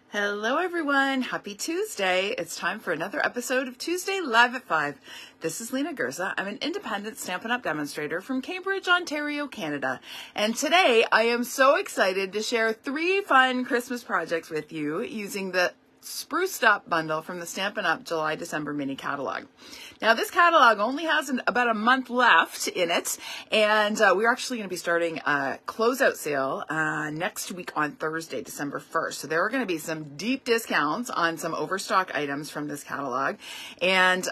Hello everyone, happy Tuesday. It's time for another episode of Tuesday Live at 5. This is Lena Gurza. I'm an independent Stampin' Up! Demonstrator from Cambridge, Ontario, Canada. And today I am so excited to share 3 fun Christmas projects with you using the Spruced Up bundle from the Stampin' Up! July-December mini catalog. Now this catalog only has about a month left in it, and we're actually going to be starting a closeout sale next week on Thursday, December 1st. So there are going to be some deep discounts on some overstock items from this catalog, and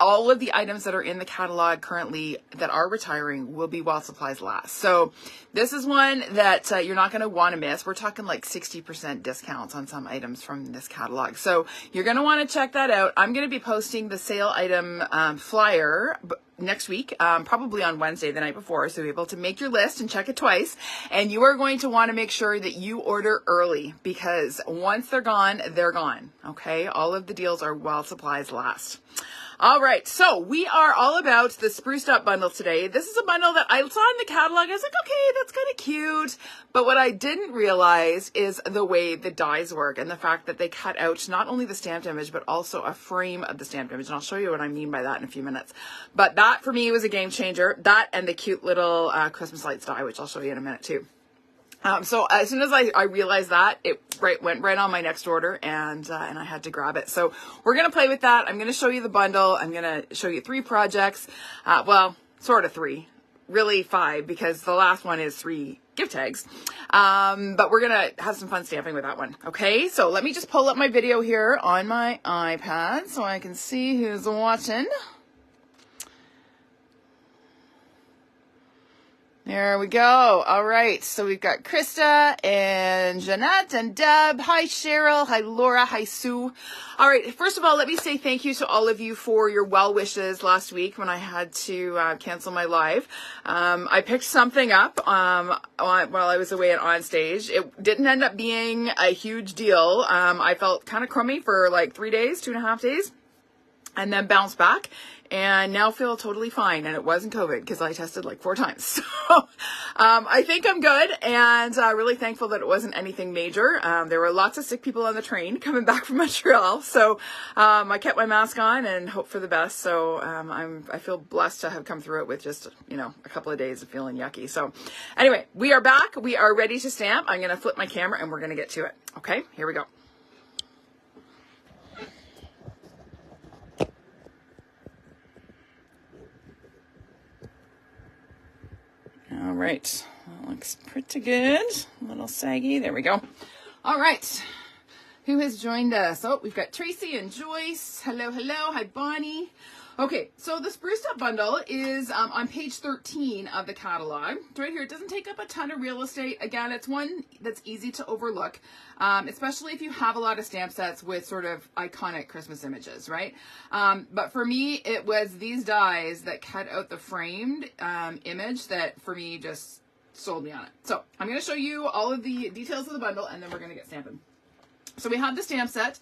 all of the items that are in the catalog currently that are retiring will be while supplies last. So this is one that you're not going to want to miss. We're talking like 60% discounts on some items from this catalog. So you're going to want to check that out. I'm going to be posting the sale item flyer next week, probably on Wednesday, the night before, so you're able to make your list and check it twice. And you are going to want to make sure that you order early, because once they're gone, they're gone. Okay, all of the deals are while supplies last. All right, so we are all about the Spruced Up bundle today. This is a bundle that I saw in the catalog. I was like, okay, that's kind of cute. But what I didn't realize is the way the dies work and the fact that they cut out not only the stamped image, but also a frame of the stamped image. And I'll show you what I mean by that in a few minutes. But that for me was a game changer. That and the cute little Christmas lights die, which I'll show you in a minute too. So as soon as I realized that, it went right on my next order, and I had to grab it. So we're going to play with that. I'm going to show you the bundle. I'm going to show you 3 projects. Well, sort of 3, really 5, because the last one is 3 gift tags. But we're going to have some fun stamping with that one. Okay, so let me just pull up my video here on my iPad so I can see who's watching. There we go. All right. So we've got Krista and Jeanette and Deb. Hi, Cheryl. Hi, Laura. Hi, Sue. All right. First of all, let me say thank you to all of you for your well wishes last week when I had to cancel my live. I picked something up while I was away at Onstage. It didn't end up being a huge deal. I felt kind of crummy for like 3 days, 2.5 days, and then bounced back. And now feel totally fine. And it wasn't COVID because I tested like 4 times. So I think I'm good, and really thankful that it wasn't anything major. There were lots of sick people on the train coming back from Montreal. So I kept my mask on and hope for the best. So I feel blessed to have come through it with just, a couple of days of feeling yucky. So anyway, we are back. We are ready to stamp. I'm going to flip my camera and we're going to get to it. Okay, here we go. All right, that looks pretty good. A little saggy. There we go. All right, who has joined us? Oh, we've got Tracy and Joyce. Hello, hello. Hi, Bonnie. Okay, so the Spruced Up bundle is on page 13 of the catalog. It's right here. It doesn't take up a ton of real estate. Again, it's one that's easy to overlook, especially if you have a lot of stamp sets with sort of iconic Christmas images, right? But for me, it was these dies that cut out the framed image that, for me, just sold me on it. So I'm going to show you all of the details of the bundle, and then we're going to get stamping. So we have the stamp set.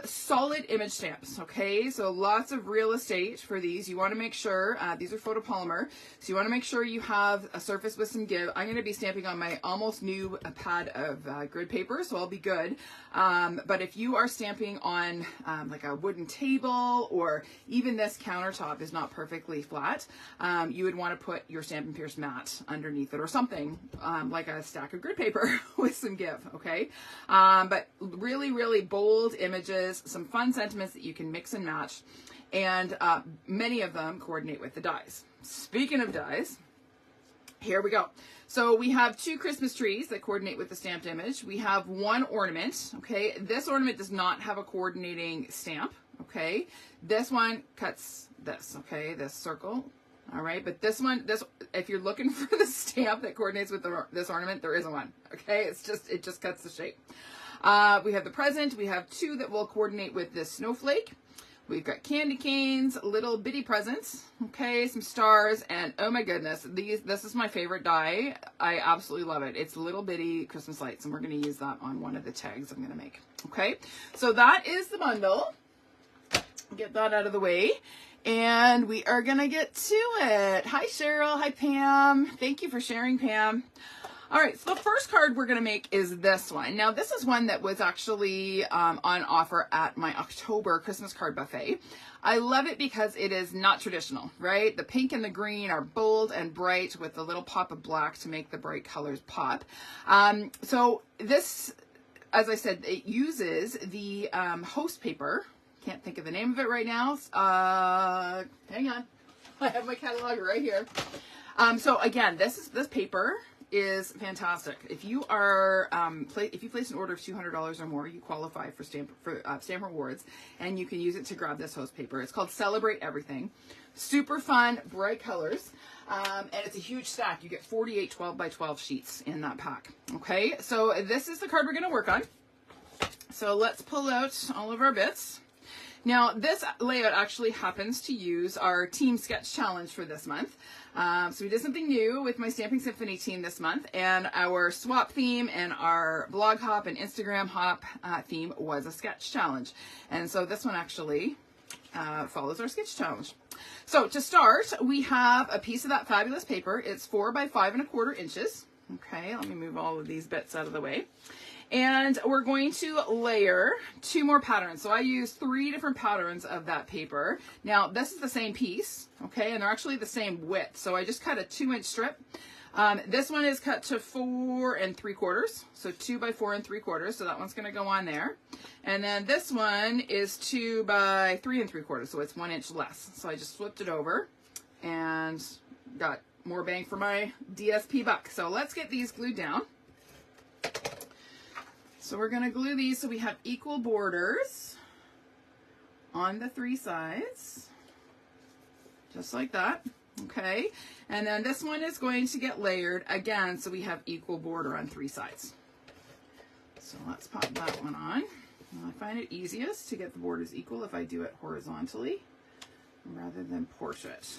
Solid image stamps, okay? So lots of real estate for these. You want to make sure, these are photopolymer, so you want to make sure you have a surface with some give. I'm going to be stamping on my almost new pad of grid paper, so I'll be good. But if you are stamping on like a wooden table, or even this countertop is not perfectly flat, you would want to put your Stampin' Pierce mat underneath it, or something like a stack of grid paper with some give, okay? But really, really bold images, some fun sentiments that you can mix and match, and many of them coordinate with the dies. Speaking of dies, here we go. So we have 2 Christmas trees that coordinate with the stamped image. We have 1 ornament, okay? This ornament does not have a coordinating stamp, okay? This one cuts this, okay? This circle, all right? But this one, if you're looking for the stamp that coordinates with this ornament, there isn't one, okay? It just cuts the shape. We have the present. We have 2 that will coordinate with this snowflake. We've got candy canes, little bitty presents, okay, some stars, and oh my goodness, this is my favorite die. I absolutely love it. It's little bitty Christmas lights, and we're going to use that on one of the tags I'm going to make. Okay, so that is the bundle. Get that out of the way, and we are going to get to it. Hi, Cheryl. Hi, Pam. Thank you for sharing, Pam. All right, so the first card we're going to make is this one. Now, this is one that was actually on offer at my October Christmas card buffet. I love it because it is not traditional, right? The pink and the green are bold and bright with a little pop of black to make the bright colors pop. So this, as I said, it uses the host paper. Can't think of the name of it right now. Hang on. I have my catalog right here. So again, this paper is fantastic. If you are if you place an order of $200 or more, you qualify for stamp rewards, and you can use it to grab this host paper. It's called Celebrate Everything. Super fun, bright colors, and it's a huge stack. You get 48 12 by 12 sheets in that pack. Okay, so this is the card we're going to work on. So let's pull out all of our bits. Now, this layout actually happens to use our team sketch challenge for this month. So we did something new with my Stamping Symphony team this month, and our swap theme and our blog hop and Instagram hop theme was a sketch challenge. And so this one actually follows our sketch challenge. So to start, we have a piece of that fabulous paper. It's 4 by 5 1/4 inches. Okay, let me move all of these bits out of the way. And we're going to layer 2 more patterns. So I used 3 different patterns of that paper. Now, this is the same piece, okay, and they're actually the same width. So I just cut a 2-inch strip. This one is cut to 4 3/4, so 2 by 4 3/4. So that one's going to go on there. And then this one is 2 by 3 3/4, so it's 1 inch less. So I just flipped it over and got more bang for my DSP buck. So let's get these glued down. So we're going to glue these so we have equal borders on the 3 sides, just like that, okay? And then this one is going to get layered again so we have equal border on 3 sides. So let's pop that one on. I find it easiest to get the borders equal if I do it horizontally rather than portrait.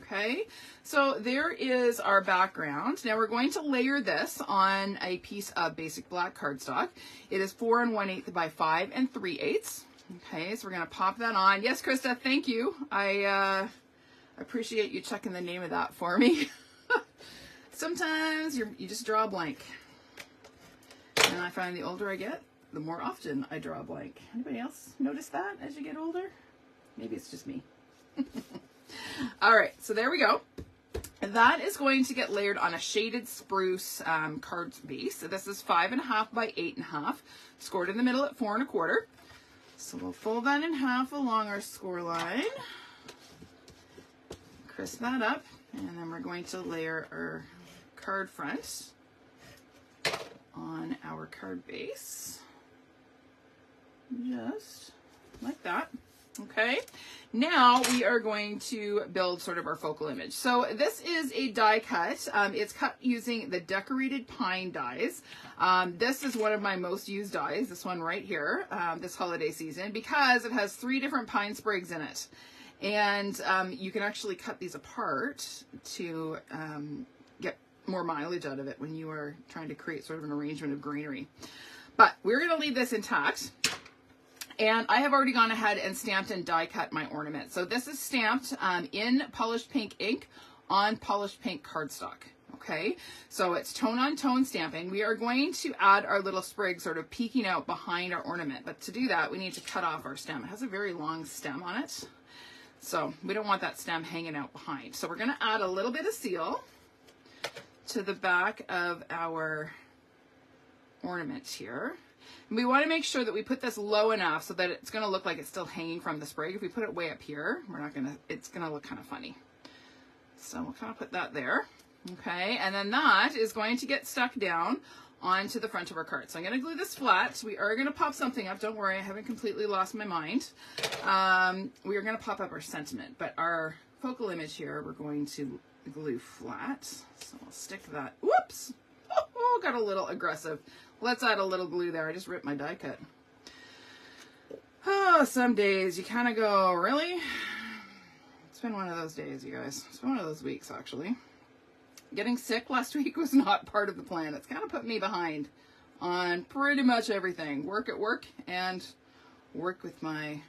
Okay, so there is our background. Now we're going to layer this on a piece of basic black cardstock. It is 4 1/8 by 5 3/8. Okay, so we're going to pop that on. Yes, Krista, thank you. I appreciate you checking the name of that for me. Sometimes you just draw a blank. And I find the older I get, the more often I draw a blank. Anybody else notice that as you get older? Maybe it's just me. All right, so there we go. That is going to get layered on a Shaded Spruce card base. So this is 5 1/2 by 8 1/2, scored in the middle at 4 1/4. So we'll fold that in half along our score line, crisp that up, and then we're going to layer our card front on our card base, just like that. Okay, now we are going to build sort of our focal image. So this is a die cut. It's cut using the decorated pine dies. This is one of my most used dies, this one right here, this holiday season, because it has 3 different pine sprigs in it. And you can actually cut these apart to get more mileage out of it when you are trying to create sort of an arrangement of greenery. But we're going to leave this intact. And I have already gone ahead and stamped and die cut my ornament. So this is stamped in polished pink ink on polished pink cardstock. Okay, so it's tone on tone stamping. We are going to add our little sprig sort of peeking out behind our ornament. But to do that, we need to cut off our stem. It has a very long stem on it. So we don't want that stem hanging out behind. So we're going to add a little bit of seal to the back of our ornament here. And we want to make sure that we put this low enough so that it's going to look like it's still hanging from the sprig. If we put it way up here, it's going to look kind of funny. So we'll kind of put that there. Okay, and then that is going to get stuck down onto the front of our card. So I'm going to glue this flat. We are going to pop something up. Don't worry, I haven't completely lost my mind. We are going to pop up our sentiment, but our focal image here, we're going to glue flat. So I'll stick that. Whoops! Oh, got a little aggressive. Let's add a little glue there. I just ripped my die cut. Oh, some days you kind of go, really? It's been one of those days, you guys. It's been one of those weeks, actually. Getting sick last week was not part of the plan. It's kind of put me behind on pretty much everything. Work at work and work with my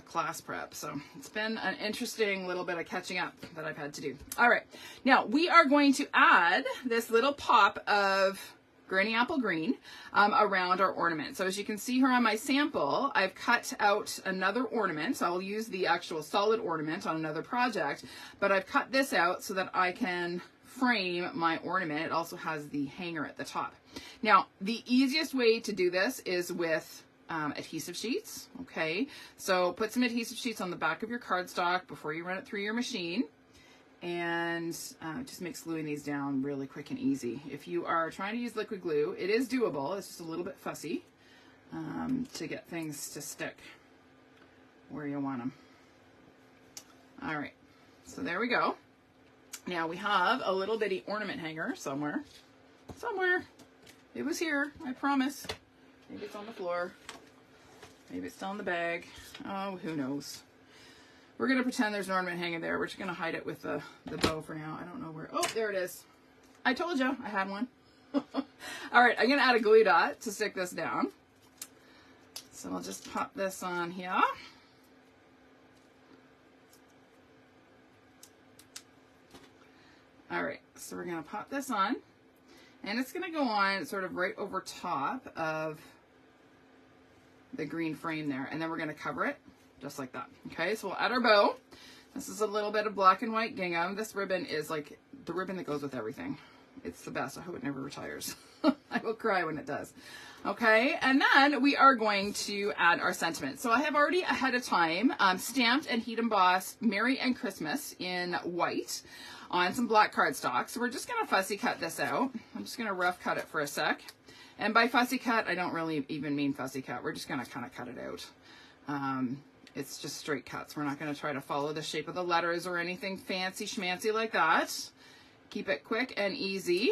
class prep. So it's been an interesting little bit of catching up that I've had to do. All right, now we are going to add this little pop of Granny Apple Green around our ornament. So as you can see here on my sample, I've cut out another ornament. So I'll use the actual solid ornament on another project, but I've cut this out so that I can frame my ornament. It also has the hanger at the top. Now, the easiest way to do this is with adhesive sheets. Okay, so put some adhesive sheets on the back of your cardstock before you run it through your machine. And it just makes gluing these down really quick and easy. If you are trying to use liquid glue, it is doable. It's just a little bit fussy to get things to stick where you want them. All right, so there we go. Now we have a little bitty ornament hanger somewhere. It was here, I promise. Maybe it's on the floor. Maybe it's still in the bag. Oh, who knows? We're going to pretend there's an ornament hanging there. We're just going to hide it with the bow for now. I don't know where. Oh, there it is. I told you I had one. All right, I'm going to add a glue dot to stick this down. So I'll just pop this on here. All right, so we're going to pop this on. And it's going to go on sort of right over top of the green frame there. And then we're going to cover it. Just like that. Okay, so we'll add our bow. This is a little bit of black and white gingham. This ribbon is like the ribbon that goes with everything. It's the best. I hope it never retires. I will cry when it does. Okay, and then we are going to add our sentiment. So I have already ahead of time stamped and heat embossed Merry and Christmas in white on some black cardstock. So we're just going to fussy cut this out. I'm just going to rough cut it for a sec. And by fussy cut, I don't really even mean fussy cut. We're just going to kind of cut it out. It's just straight cuts. We're not going to try to follow the shape of the letters or anything fancy schmancy like that. Keep it quick and easy.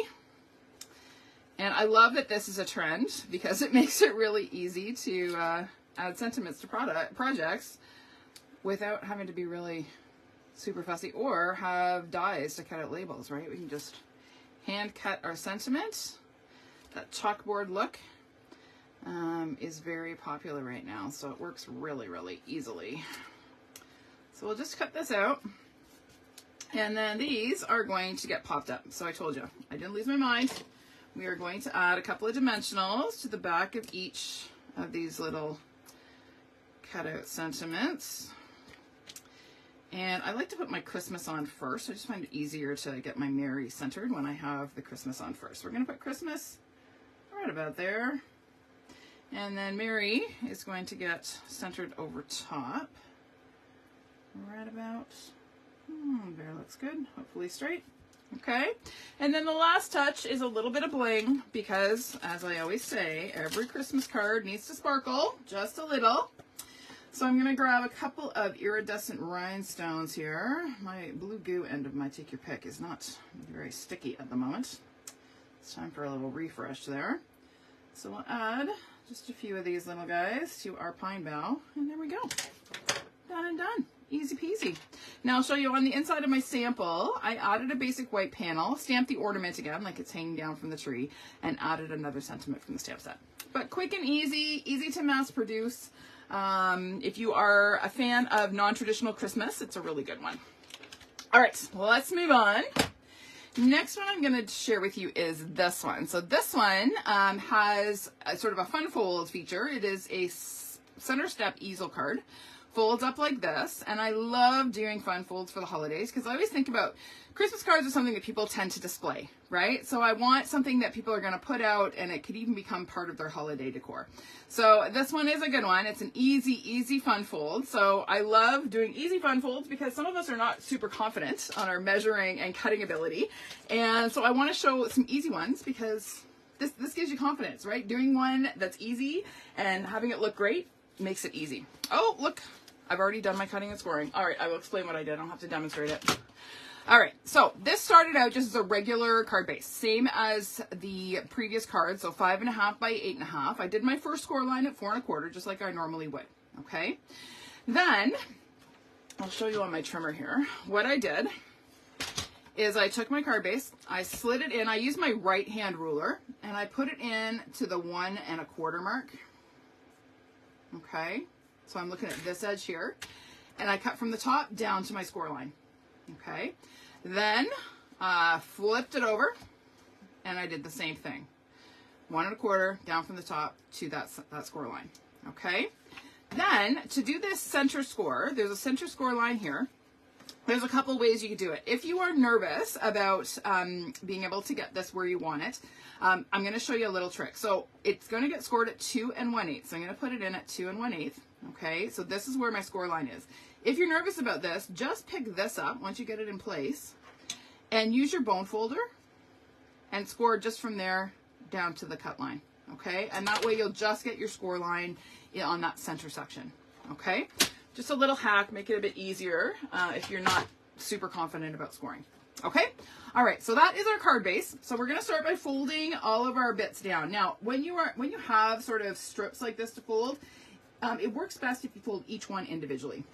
And I love that this is a trend because it makes it really easy to add sentiments to projects without having to be really super fussy or have dies to cut out labels, right? We can just hand cut our sentiment. That chalkboard look is very popular right now, so it works really, really easily. So we'll just cut this out, and then these are going to get popped up. So I told you, I didn't lose my mind. We are going to add a couple of dimensionals to the back of each of these little cutout sentiments. And I like to put my Christmas on first. I just find it easier to get my Merry centered when I have the Christmas on first. We're going to put Christmas right about there. And then Merry is going to get centered over top. Right about there, looks good. Hopefully straight. Okay. And then the last touch is a little bit of bling because, as I always say, every Christmas card needs to sparkle just a little. So I'm going to grab a couple of iridescent rhinestones here. My blue goo end of my take your pick is not very sticky at the moment. It's time for a little refresh there. So we'll add just a few of these little guys to our pine bough, and there we go. Done and done. Easy peasy. Now I'll show you on the inside of my sample, I added a basic white panel, stamped the ornament again like it's hanging down from the tree, and added another sentiment from the stamp set. But quick and easy, easy to mass produce. If you are a fan of non-traditional Christmas, it's a really good one. All right, well, let's move on. Next one I'm going to share with you is this one. So this one has a sort of a fun fold feature. It is a center step easel card. Folds up like this, and I love doing fun folds for the holidays because I always think about Christmas cards are something that people tend to display, right? So I want something that people are going to put out, and it could even become part of their holiday decor. So this one is a good one. It's an easy fun fold. So I love doing easy fun folds because some of us are not super confident on our measuring and cutting ability, and so I want to show some easy ones because this gives you confidence, right? Doing one that's easy and having it look great makes it easy. Oh, look. I've already done my cutting and scoring. All right, I will explain what I did. I don't have to demonstrate it. All right, so this started out just as a regular card base, same as the previous card, so 5.5 by 8.5. I did my first score line at 4 1/4, just like I normally would, okay? Then, I'll show you on my trimmer here. What I did is I took my card base, I slid it in, I used my right hand ruler, and I put it in to the 1 1/4 mark, okay? So I'm looking at this edge here, and I cut from the top down to my score line. Okay, then flipped it over, and I did the same thing. 1 1/4 down from the top to that score line. Okay, then to do this center score, there's a center score line here. There's a couple ways you could do it. If you are nervous about being able to get this where you want it, I'm going to show you a little trick. So it's going to get scored at 2 1/8. So I'm going to put it in at 2 1/8. Okay, so this is where my score line is. If you're nervous about this, just pick this up once you get it in place and use your bone folder and score just from there down to the cut line. Okay, and that way you'll just get your score line on that center section. Okay, just a little hack, make it a bit easier if you're not super confident about scoring. Okay, all right, so that is our card base. So we're going to start by folding all of our bits down. Now, when you have sort of strips like this to fold, it works best if you fold each one individually,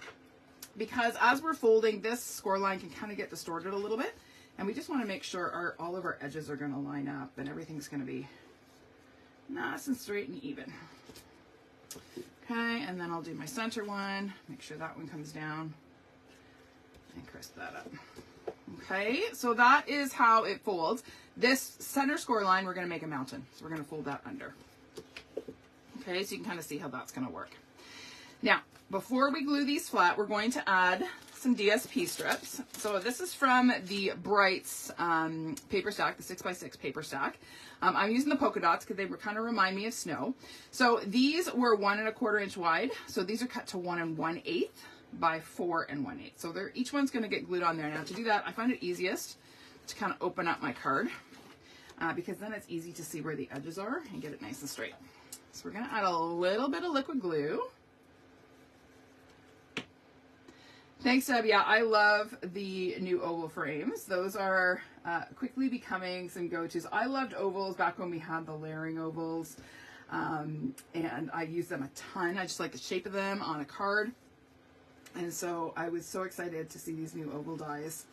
because as we're folding, this score line can kind of get distorted a little bit, and we just want to make sure all of our edges are going to line up and everything's going to be nice and straight and even. Okay, and then I'll do my center one, make sure that one comes down, and crisp that up. Okay, so that is how it folds. This center score line, we're going to make a mountain, so we're going to fold that under. Okay, so you can kind of see how that's going to work. Now, before we glue these flat, we're going to add some DSP strips. So this is from the Brights paper stack, the 6x6 paper stack. I'm using the polka dots because they kind of remind me of snow. So these were 1 1/4 inch wide. So these are cut to 1 1/8 by 4 1/8. So each one's going to get glued on there. Now to do that, I find it easiest to kind of open up my card because then it's easy to see where the edges are and get it nice and straight. So we're going to add a little bit of liquid glue. Thanks, Deb. Yeah, I love the new oval frames. Those are quickly becoming some go-tos. I loved ovals back when we had the layering ovals, and I use them a ton. I just like the shape of them on a card, and so I was so excited to see these new oval dies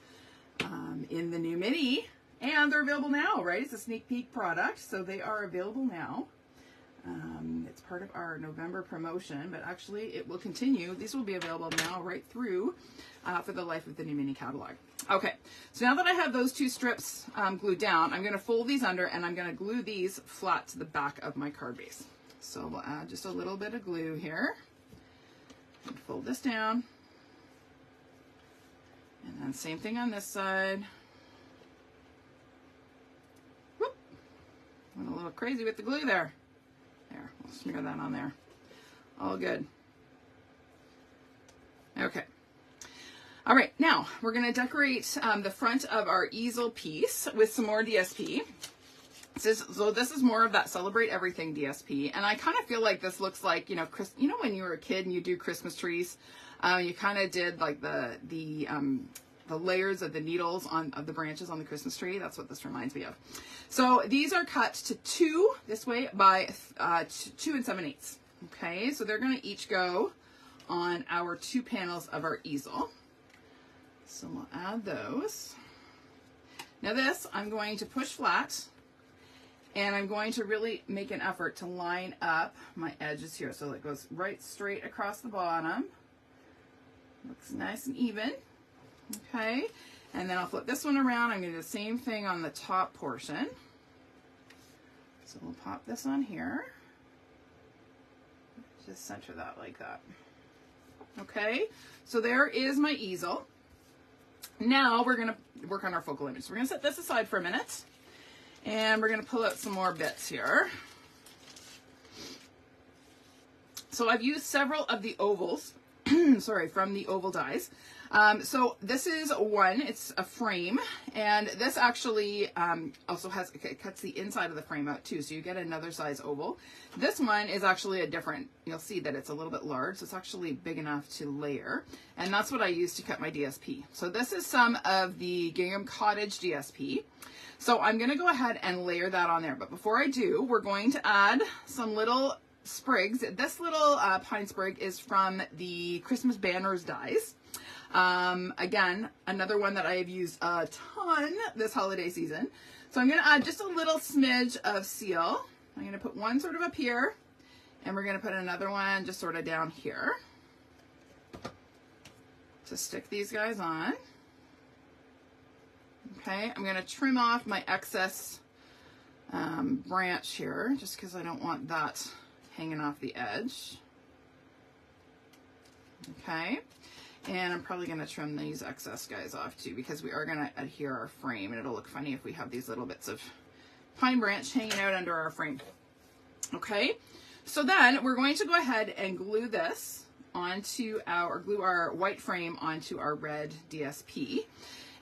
in the new mini, and they're available now, right? It's a sneak peek product, so they are available now. It's part of our November promotion, but actually it will continue. These will be available now right through for the life of the new mini catalog. Okay, so now that I have those two strips glued down, I'm going to fold these under and I'm going to glue these flat to the back of my card base. So we'll add just a little bit of glue here and fold this down. And then same thing on this side. Whoop. Went a little crazy with the glue there. There, we'll smear that on there. All good. Okay. All right, now we're going to decorate the front of our easel piece with some more DSP. So this is more of that Celebrate Everything DSP, and I kind of feel like this looks like, you know, when you were a kid and you do Christmas trees, you kind of did like the layers of the needles of the branches on the Christmas tree. That's what this reminds me of. So these are cut to 2 this way by 2 7/8. Okay, so they're going to each go on our 2 panels of our easel. So we'll add those. Now this, I'm going to push flat, and I'm going to really make an effort to line up my edges here. So it goes right straight across the bottom. Looks nice and even. Okay, and then I'll flip this one around. I'm going to do the same thing on the top portion. So we'll pop this on here. Just center that like that. Okay, so there is my easel. Now we're going to work on our focal image. So we're going to set this aside for a minute, and we're going to pull out some more bits here. So I've used several of the ovals, sorry, from the oval dies. So this is one, it's a frame, and this actually also cuts the inside of the frame out too, so you get another size oval. This one is actually a different, you'll see that it's a little bit large, so it's actually big enough to layer, and that's what I use to cut my DSP. So this is some of the Gingham Cottage DSP. So I'm going to go ahead and layer that on there, but before I do, we're going to add some little sprigs. This little pine sprig is from the Christmas Banners dies. Again, another one that I have used a ton this holiday season. So I'm going to add just a little smidge of seal. I'm going to put one sort of up here, and we're going to put another one just sort of down here. to stick these guys on. Okay, I'm going to trim off my excess branch here, just because I don't want that hanging off the edge. Okay, and I'm probably going to trim these excess guys off too, because we are going to adhere our frame, and it'll look funny if we have these little bits of pine branch hanging out under our frame. Okay, so then we're going to go ahead and glue this onto glue our white frame onto our red DSP.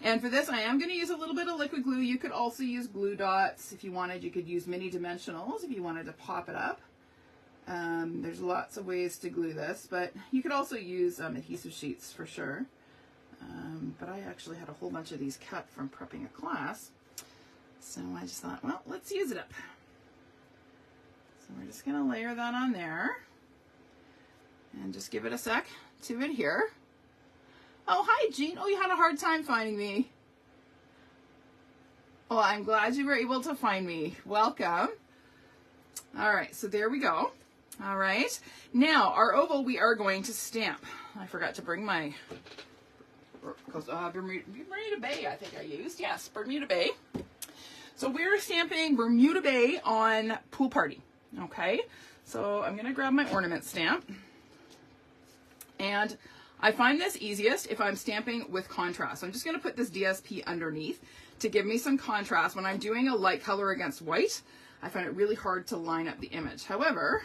And for this, I am going to use a little bit of liquid glue. You could also use glue dots if you wanted. You could use mini dimensionals if you wanted to pop it up. There's lots of ways to glue this, but you could also use adhesive sheets for sure. But I actually had a whole bunch of these cut from prepping a class. So I just thought, well, let's use it up. So we're just going to layer that on there and just give it a sec to adhere. Oh, hi, Jean. Oh, you had a hard time finding me. Well, I'm glad you were able to find me. Welcome. All right, so there we go. All right. Now, our oval we are going to stamp. I forgot to bring my Bermuda Bay, I think I used. Yes, Bermuda Bay. So we're stamping Bermuda Bay on Pool Party. Okay, so I'm going to grab my ornament stamp. And I find this easiest if I'm stamping with contrast. So I'm just going to put this DSP underneath to give me some contrast. When I'm doing a light color against white, I find it really hard to line up the image. However,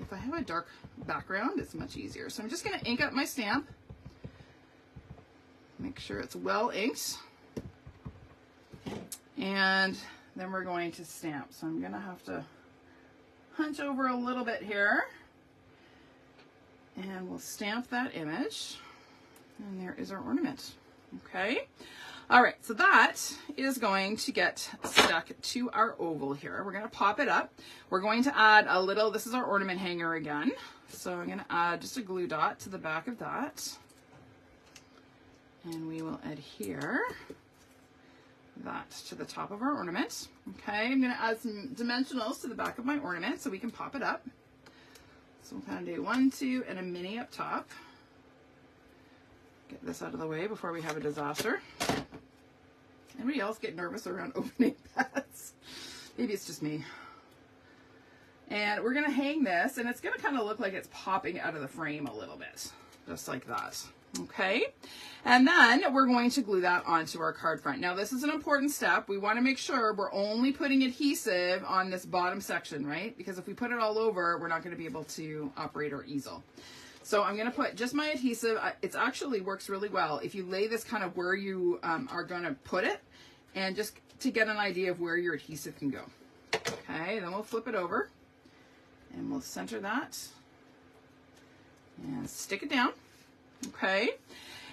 if I have a dark background, it's much easier. So I'm just going to ink up my stamp. Make sure it's well inked. And then we're going to stamp. So I'm going to have to hunch over a little bit here. And we'll stamp that image. And there is our ornament. Okay. All right. So that is going to get stuck to our oval here. We're going to pop it up. We're going to add a little, this is our ornament hanger again. So I'm going to add just a glue dot to the back of that. And we will adhere that to the top of our ornament. Okay. I'm going to add some dimensionals to the back of my ornament so we can pop it up. So we'll kind of do 1, 2, and a mini up top. Get this out of the way before we have a disaster. Anybody else get nervous around opening pads? Maybe it's just me. And we're going to hang this, and it's going to kind of look like it's popping out of the frame a little bit, just like that. Okay, and then we're going to glue that onto our card front. Now this is an important step. We want to make sure we're only putting adhesive on this bottom section, right? Because if we put it all over, we're not going to be able to operate our easel. So I'm going to put just my adhesive. It actually works really well if you lay this kind of where you are going to put it, and just to get an idea of where your adhesive can go. Okay, then we'll flip it over and we'll center that and stick it down. Okay,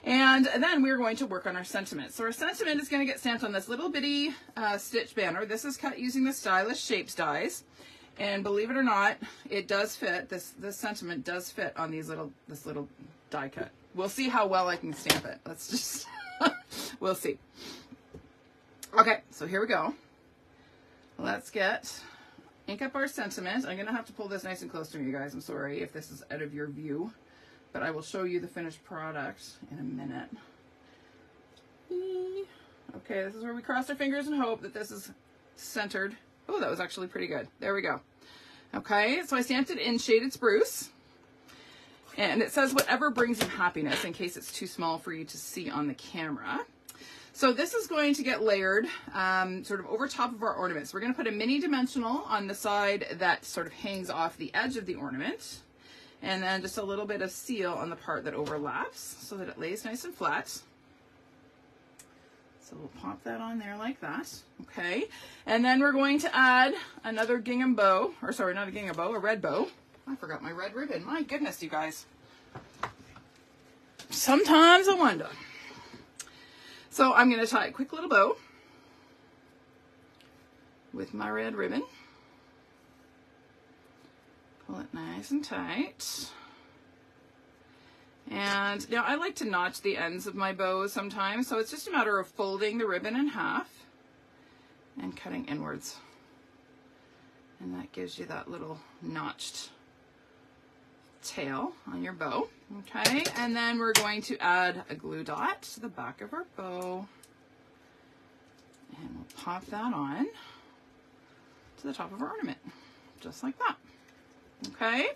and then we're going to work on our sentiment. So our sentiment is going to get stamped on this little bitty stitch banner. This is cut using the Stylish Shapes dies, and believe it or not, it does fit. This sentiment does fit on this little die cut. We'll see how well I can stamp it. Let's just we'll see. Okay, so here we go. Let's ink up our sentiment. I'm gonna have to pull this nice and close to me, you guys. I'm sorry if this is out of your view, but I will show you the finished product in a minute. Okay, this is where we cross our fingers and hope that this is centered. Oh, that was actually pretty good. There we go. Okay, so I stamped it in Shaded Spruce. And it says whatever brings you happiness, in case it's too small for you to see on the camera. So this is going to get layered sort of over top of our ornaments. We're going to put a mini dimensional on the side that sort of hangs off the edge of the ornament. And then just a little bit of seal on the part that overlaps so that it lays nice and flat. So we'll pop that on there like that. Okay. And then we're going to add another gingham bow, or sorry, not a gingham bow, a red bow. I forgot my red ribbon. My goodness, you guys. Sometimes I wonder. So I'm going to tie a quick little bow with my red ribbon. Pull it nice and tight. And now I like to notch the ends of my bows sometimes, so it's just a matter of folding the ribbon in half and cutting inwards. And that gives you that little notched tail on your bow. Okay, and then we're going to add a glue dot to the back of our bow. And we'll pop that on to the top of our ornament, just like that. Okay,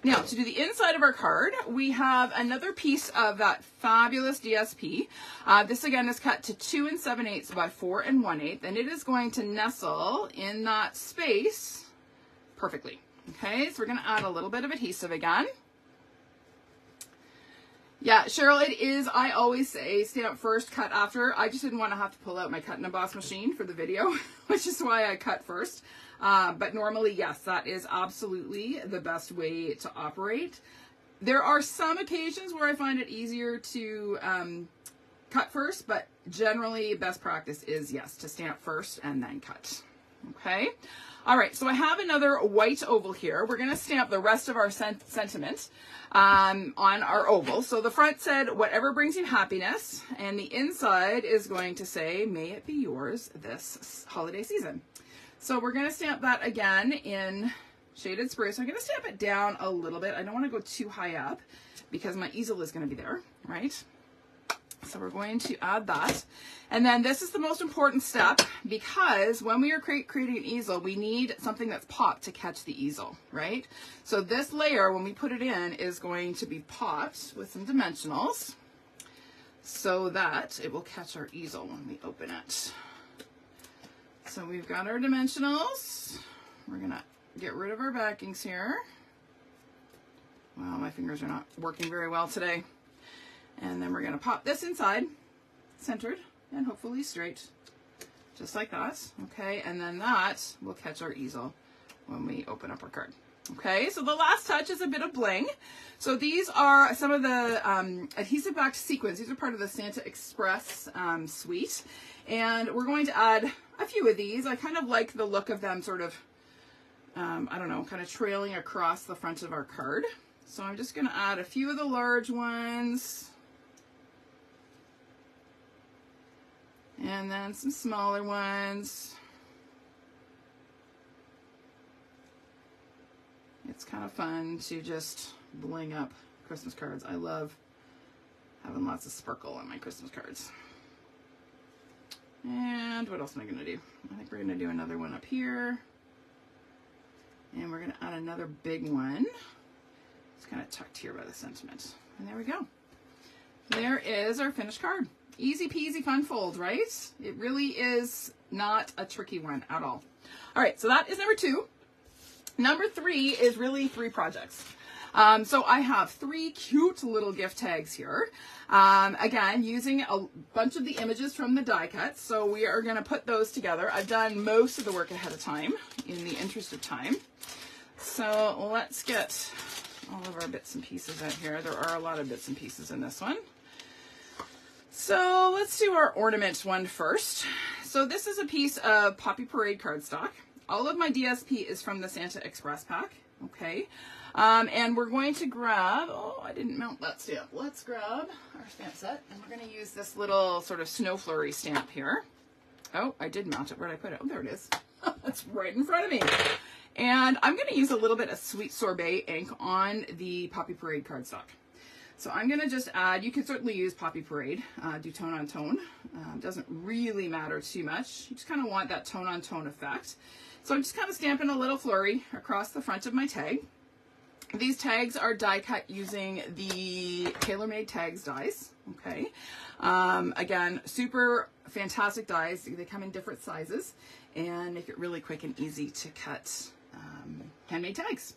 now to do the inside of our card, we have another piece of that fabulous DSP. This again is cut to 2 7/8 by 4 1/8, and it is going to nestle in that space perfectly. Okay, so we're going to add a little bit of adhesive again. Yeah, Cheryl, it is, I always say stamp first, cut after. I just didn't want to have to pull out my cut and emboss machine for the video, which is why I cut first. But normally, yes, that is absolutely the best way to operate. There are some occasions where I find it easier to cut first, but generally best practice is, yes, to stamp first and then cut. Okay. All right, so I have another white oval here. We're going to stamp the rest of our sentiment on our oval. So the front said, whatever brings you happiness, and the inside is going to say, may it be yours this holiday season. So we're going to stamp that again in Shaded Spruce. I'm going to stamp it down a little bit. I don't want to go too high up because my easel is going to be there, right? So we're going to add that. And then this is the most important step, because when we are creating an easel, we need something that's popped to catch the easel, right? So this layer, when we put it in, is going to be popped with some dimensionals so that it will catch our easel when we open it. So we've got our dimensionals. We're going to get rid of our backings here. Well, my fingers are not working very well today. And then we're going to pop this inside, centered and hopefully straight, just like that. Okay, and then that will catch our easel when we open up our card. Okay, so the last touch is a bit of bling. So these are some of the adhesive backed sequins. These are part of the Santa Express suite. And we're going to add a few of these. I kind of like the look of them sort of, I don't know, kind of trailing across the front of our card. So I'm just going to add a few of the large ones. And then some smaller ones. It's kind of fun to just bling up Christmas cards. I love having lots of sparkle on my Christmas cards. And what else am I going to do? I think we're going to do another one up here. And we're going to add another big one. It's kind of tucked here by the sentiment. And there we go. There is our finished card. Easy peasy fun fold, right? It really is not a tricky one at all. All right, so that is number 2. Number 3 is really 3 projects. So I have 3 cute little gift tags here. Again, using a bunch of the images from the die cuts. So we are going to put those together. I've done most of the work ahead of time in the interest of time. So let's get all of our bits and pieces out here. There are a lot of bits and pieces in this one. So let's do our ornament one first. So this is a piece of Poppy Parade cardstock. All of my DSP is from the Santa Express pack, okay? And we're going to grab, oh, I didn't mount that stamp. Let's grab our stamp set, and we're going to use this little sort of snow flurry stamp here. Oh, I did mount it. Where did I put it? Oh, there it is. It's right in front of me. And I'm going to use a little bit of Sweet Sorbet ink on the Poppy Parade cardstock. So I'm going to just add, you can certainly use Poppy Parade, do tone on tone. Doesn't really matter too much. You just kind of want that tone on tone effect. So I'm just kind of stamping a little flurry across the front of my tag. These tags are die cut using the TaylorMade Tags dies, okay? Again, super fantastic dies. They come in different sizes and make it really quick and easy to cut handmade tags.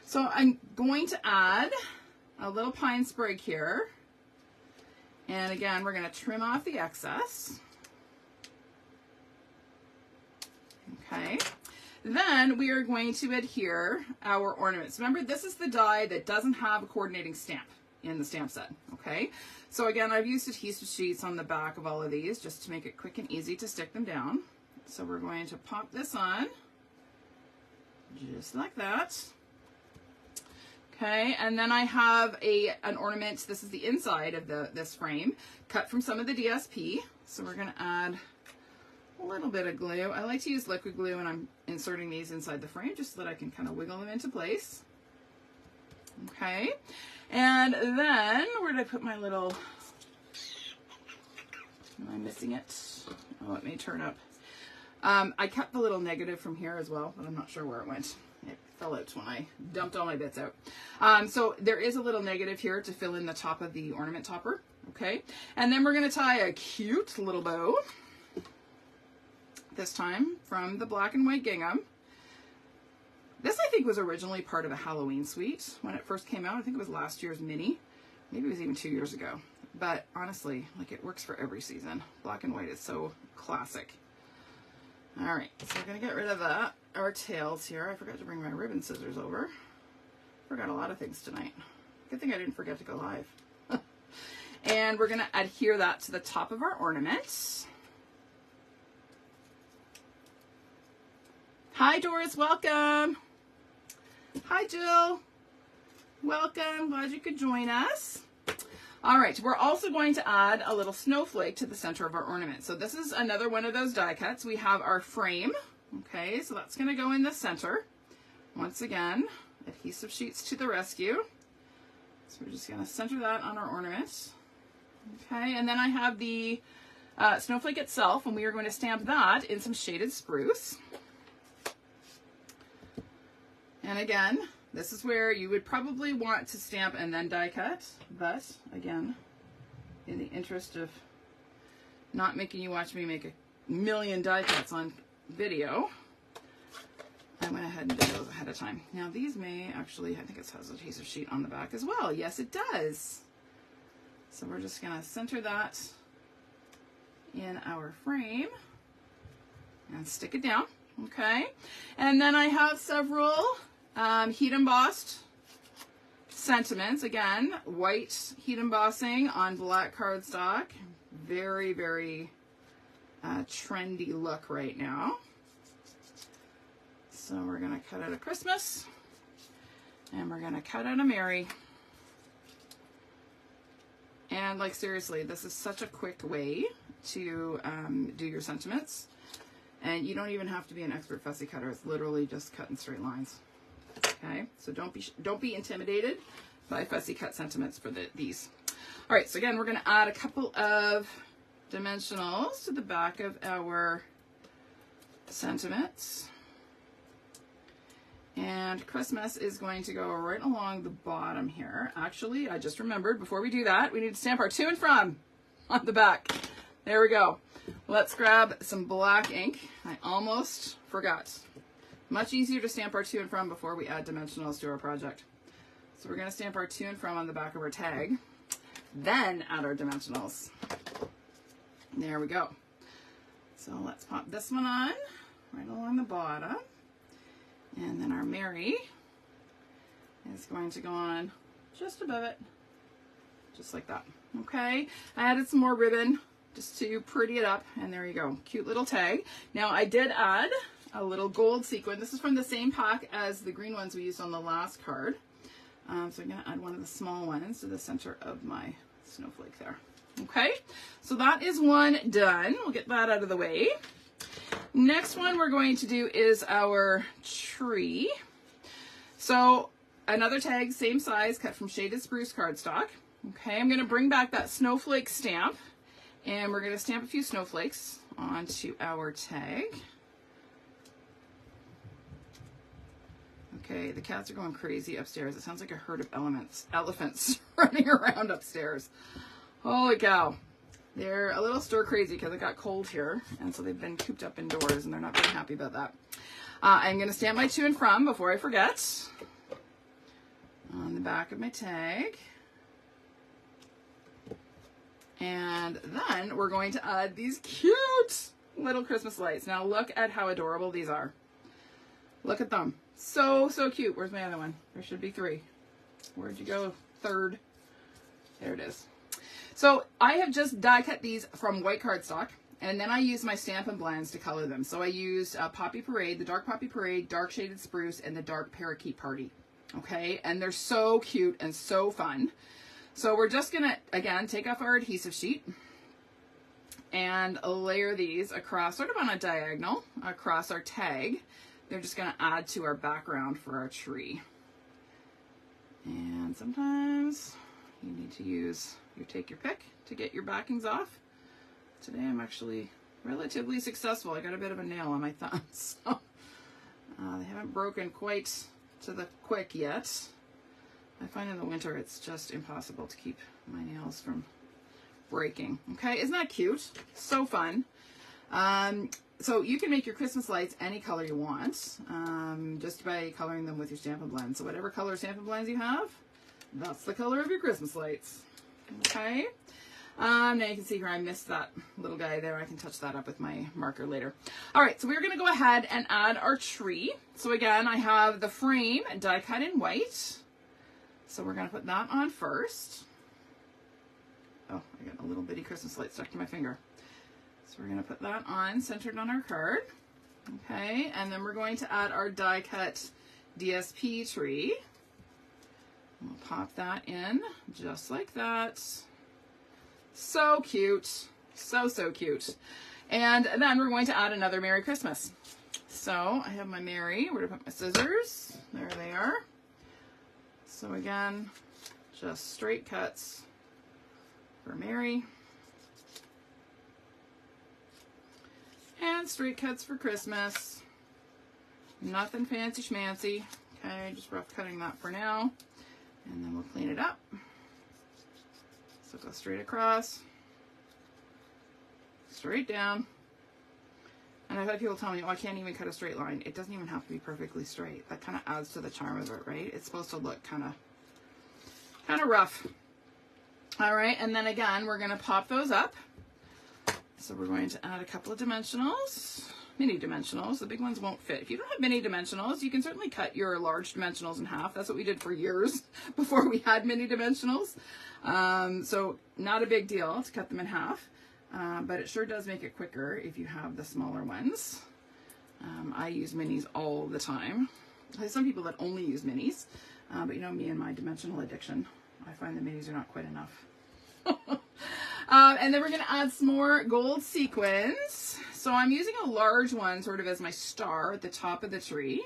So I'm going to add a little pine sprig here. And again, we're going to trim off the excess. Okay. Then we are going to adhere our ornaments. Remember, this is the die that doesn't have a coordinating stamp in the stamp set. Okay. So again, I've used adhesive sheets on the back of all of these just to make it quick and easy to stick them down. So we're going to pop this on just like that. Okay, and then I have an ornament. This is the inside of this frame, cut from some of the DSP. So we're going to add a little bit of glue. I like to use liquid glue when I'm inserting these inside the frame, just so that I can kind of wiggle them into place. Okay, and then where did I put my little, am I missing it? Oh, it may turn up. I kept the little negative from here as well, but I'm not sure where it went. It fell out when I dumped all my bits out. So there is a little negative here to fill in the top of the ornament topper. Okay, and then we're going to tie a cute little bow, this time from the black and white gingham. This, I think, was originally part of a Halloween suite when it first came out. I think it was last year's mini. Maybe it was even 2 years ago. But honestly, like, it works for every season. Black and white is so classic. All right, so we're going to get rid of that. Our tails here. I forgot to bring my ribbon scissors over. Forgot a lot of things tonight. Good thing I didn't forget to go live. And we're going to adhere that to the top of our ornament. Hi, Doris. Welcome. Hi, Jill. Welcome. Glad you could join us. All right, we're also going to add a little snowflake to the center of our ornament. So this is another one of those die cuts. We have our frame. Okay, so that's going to go in the center. Once again, adhesive sheets to the rescue. So we're just going to center that on our ornament. Okay, and then I have the snowflake itself, and we are going to stamp that in some shaded spruce. And again, this is where you would probably want to stamp and then die cut, but again, in the interest of not making you watch me make a million die cuts on video, I went ahead and did those ahead of time. Now these may actually, I think it has an adhesive sheet on the back as well. Yes, it does. So we're just gonna center that in our frame and stick it down, okay? And then I have several heat embossed sentiments. Again, white heat embossing on black cardstock. Very, very trendy look right now. So we're gonna cut out a Christmas and we're gonna cut out a Merry. And like, seriously, this is such a quick way to do your sentiments. And you don't even have to be an expert fussy cutter. It's literally just cutting straight lines. Okay, so don't be intimidated by fussy cut sentiments for these. All right, so again, we're going to add a couple of dimensionals to the back of our sentiments. And Christmas is going to go right along the bottom here. Actually, I just remembered, before we do that, we need to stamp our to and from on the back. There we go. Let's grab some black ink. I almost forgot. Much easier to stamp our to and from before we add dimensionals to our project. So we're going to stamp our to and from on the back of our tag, then add our dimensionals. There we go. So let's pop this one on right along the bottom. And then our Merry is going to go on just above it, just like that. Okay, I added some more ribbon just to pretty it up, and there you go. Cute little tag. Now I did add a little gold sequin. This is from the same pack as the green ones we used on the last card. So I'm going to add one of the small ones to the center of my snowflake there. Okay, so that is one done. We'll get that out of the way. Next one we're going to do is our tree. So another tag, same size, cut from Shaded Spruce cardstock. Okay, I'm going to bring back that snowflake stamp, and we're going to stamp a few snowflakes onto our tag. Okay, the cats are going crazy upstairs. It sounds like a herd of elephants running around upstairs. Holy cow. They're a little stir crazy because it got cold here, and so they've been cooped up indoors, and they're not very happy about that. I'm going to stamp my to and from before I forget on the back of my tag. And then we're going to add these cute little Christmas lights. Now look at how adorable these are. Look at them. So, so cute. Where's my other one? There should be three. Where'd you go? Third. There it is. So I have just die cut these from white cardstock, and then I used my Stampin' Blends to color them. So I used Poppy Parade, the Dark Poppy Parade, Dark Shaded Spruce, and the Dark Parakeet Party. Okay, and they're so cute and so fun. So we're just gonna, again, take off our adhesive sheet and layer these across, sort of on a diagonal, across our tag. They're just gonna add to our background for our tree. And sometimes you need to use take your pick to get your backings off. Today I'm actually relatively successful. I got a bit of a nail on my thumb, so they haven't broken quite to the quick yet. I find in the winter it's just impossible to keep my nails from breaking. Okay, isn't that cute? So fun. So you can make your Christmas lights any color you want, just by coloring them with your Stampin' Blend. So whatever color Stampin' Blends you have, that's the color of your Christmas lights. Okay. Now you can see here I missed that little guy there. I can touch that up with my marker later. All right, so we're going to go ahead and add our tree. So again, I have the frame die cut in white. So we're going to put that on first. Oh, I got a little bitty Christmas light stuck to my finger. So we're going to put that on, centered on our card. Okay, and then we're going to add our die cut DSP tree. We'll pop that in just like that. So cute. So cute. And then we're going to add another Merry Christmas. So I have my Merry. Where to put my scissors? There they are. So again, just straight cuts for Merry. And straight cuts for Christmas. Nothing fancy schmancy. Okay, just rough cutting that for now. And then we'll clean it up. So go straight across, straight down. And I've had people tell me, oh, I can't even cut a straight line. It doesn't even have to be perfectly straight. That kind of adds to the charm of it, right? It's supposed to look kind of rough. All right, and then again, we're going to pop those up. So we're going to add a couple of dimensionals, mini dimensionals. The big ones won't fit. If you don't have mini dimensionals, you can certainly cut your large dimensionals in half. That's what we did for years before we had mini dimensionals. So not a big deal to cut them in half, but it sure does make it quicker if you have the smaller ones. I use minis all the time. There's some people that only use minis, but you know me and my dimensional addiction, I find the minis are not quite enough. And then we're going to add some more gold sequins. So I'm using a large one sort of as my star at the top of the tree.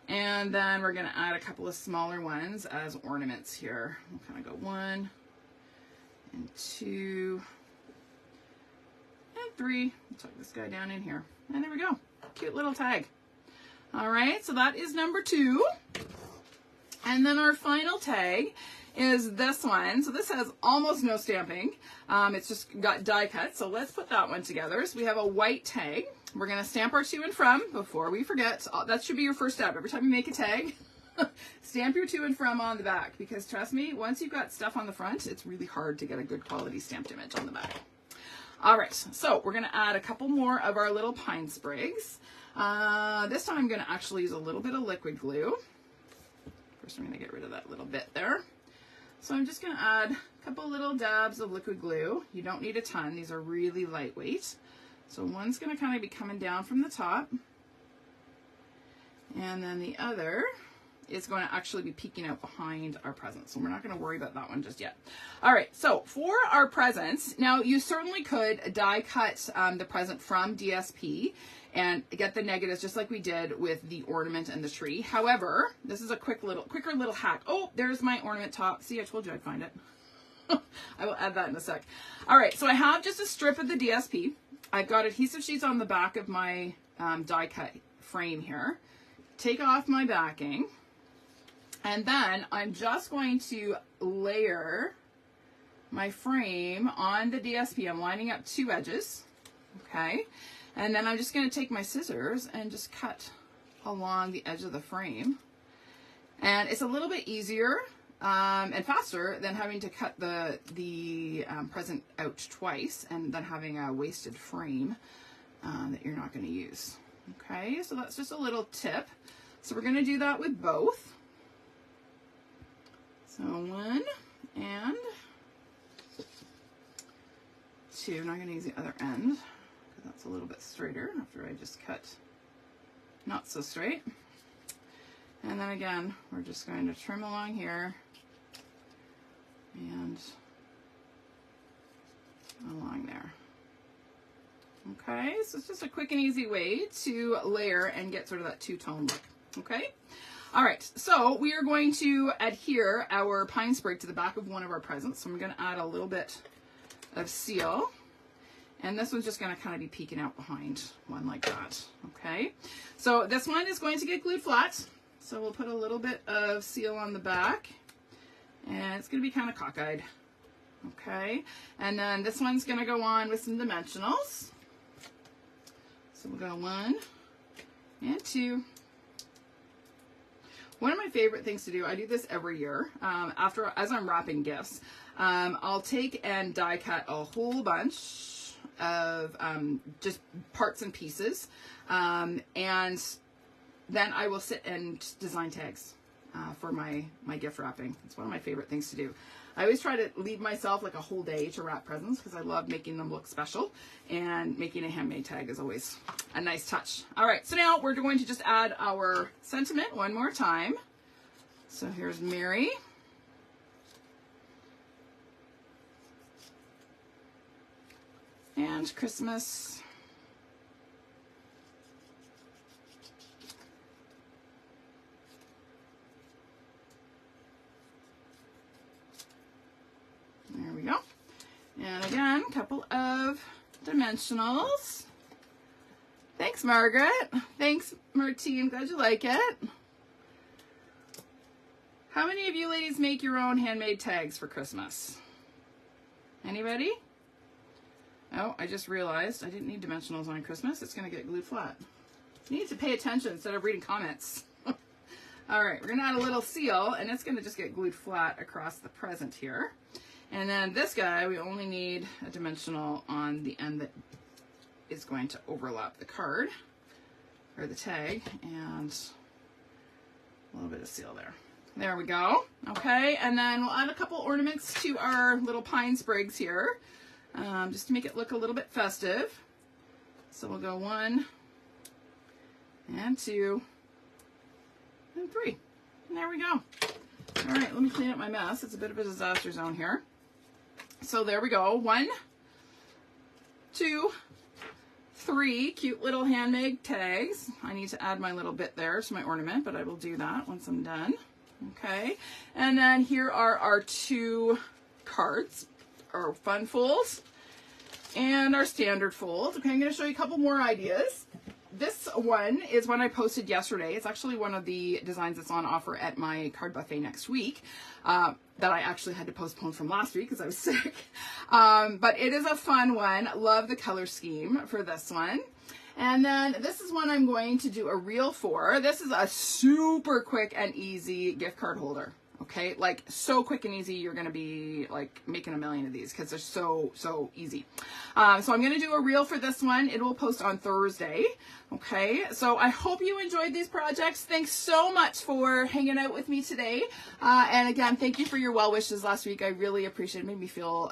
And then we're going to add a couple of smaller ones as ornaments here. We'll kind of go 1 and 2 and 3. We'll tuck this guy down in here. And there we go. Cute little tag. All right, so that is number 2. And then our final tag is this one. So this has almost no stamping. It's just got die cut. So let's put that one together. So we have a white tag. We're going to stamp our to and from before we forget. That should be your first step. Every time you make a tag, stamp your to and from on the back, because trust me, once you've got stuff on the front, it's really hard to get a good quality stamped image on the back. All right, so we're going to add a couple more of our little pine sprigs. This time I'm going to actually use a little bit of liquid glue. First I'm going to get rid of that little bit there. So I'm just going to add a couple little dabs of liquid glue. You don't need a ton. These are really lightweight. So one's going to kind of be coming down from the top. And then the other is going to actually be peeking out behind our present. So we're not going to worry about that one just yet. All right, so for our presents, now you certainly could die cut the present from DSP and get the negatives just like we did with the ornament and the tree. However, this is a quicker little hack. Oh, there's my ornament top. See, I told you I'd find it. I will add that in a sec. All right, so I have just a strip of the DSP. I've got adhesive sheets on the back of my die cut frame here. Take off my backing. And then I'm just going to layer my frame on the DSP. I'm lining up 2 edges, okay? And then I'm just going to take my scissors and just cut along the edge of the frame. And it's a little bit easier and faster than having to cut the present out twice and then having a wasted frame that you're not going to use. Okay, so that's just a little tip. So we're going to do that with both. So 1 and 2. I'm not going to use the other end because that's a little bit straighter after I just cut not so straight. And then again, we're just going to trim along here and along there. Okay, so it's just a quick and easy way to layer and get sort of that two-tone look. Okay. All right, so we are going to adhere our pine sprig to the back of one of our presents. So I'm going to add a little bit of seal. And this one's just going to kind of be peeking out behind one like that. Okay, so this one is going to get glued flat. So we'll put a little bit of seal on the back. And it's going to be kind of cockeyed. Okay, and then this one's going to go on with some dimensionals. So we'll go 1 and 2. One of my favorite things to do, I do this every year, as I'm wrapping gifts, I'll take and die cut a whole bunch of just parts and pieces, and then I will sit and design tags for my gift wrapping. It's one of my favorite things to do. I always try to leave myself like a whole day to wrap presents because I love making them look special, and making a handmade tag is always a nice touch. All right, so now we're going to just add our sentiment one more time. So here's Mary. And Christmas. There we go. And again, a couple of dimensionals. Thanks, Margaret. Thanks, Martine. Glad you like it. How many of you ladies make your own handmade tags for Christmas? Anybody? Oh, I just realized I didn't need dimensionals on Christmas. It's going to get glued flat. You need to pay attention instead of reading comments. All right, we're going to add a little seal, and it's going to just get glued flat across the present here. And then this guy, we only need a dimensional on the end that is going to overlap the card, or the tag, and a little bit of seal there. There we go. Okay, and then we'll add a couple ornaments to our little pine sprigs here, just to make it look a little bit festive. So we'll go 1 and 2 and 3. And there we go. All right, let me clean up my mess. It's a bit of a disaster zone here. So there we go. 1, 2, 3 cute little handmade tags. I need to add my little bit there to my ornament, but I will do that once I'm done. Okay, and then here are our 2 cards, our fun folds and our standard fold. Okay, I'm going to show you a couple more ideas. This one is one I posted yesterday. It's actually one of the designs that's on offer at my card buffet next week, that I actually had to postpone from last week because I was sick. But it is a fun one. Love the color scheme for this one. And then this is one I'm going to do a reel for. This is a super quick and easy gift card holder. Okay, like so quick and easy, you're going to be like making a million of these because they're so easy. So I'm going to do a reel for this one. It will post on Thursday. Okay, so I hope you enjoyed these projects. Thanks so much for hanging out with me today. And again, thank you for your well wishes last week. I really appreciate it. Made me feel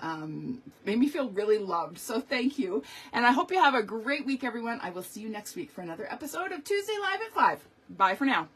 really loved. So thank you. And I hope you have a great week, everyone. I will see you next week for another episode of Tuesday Live at 5. Bye for now.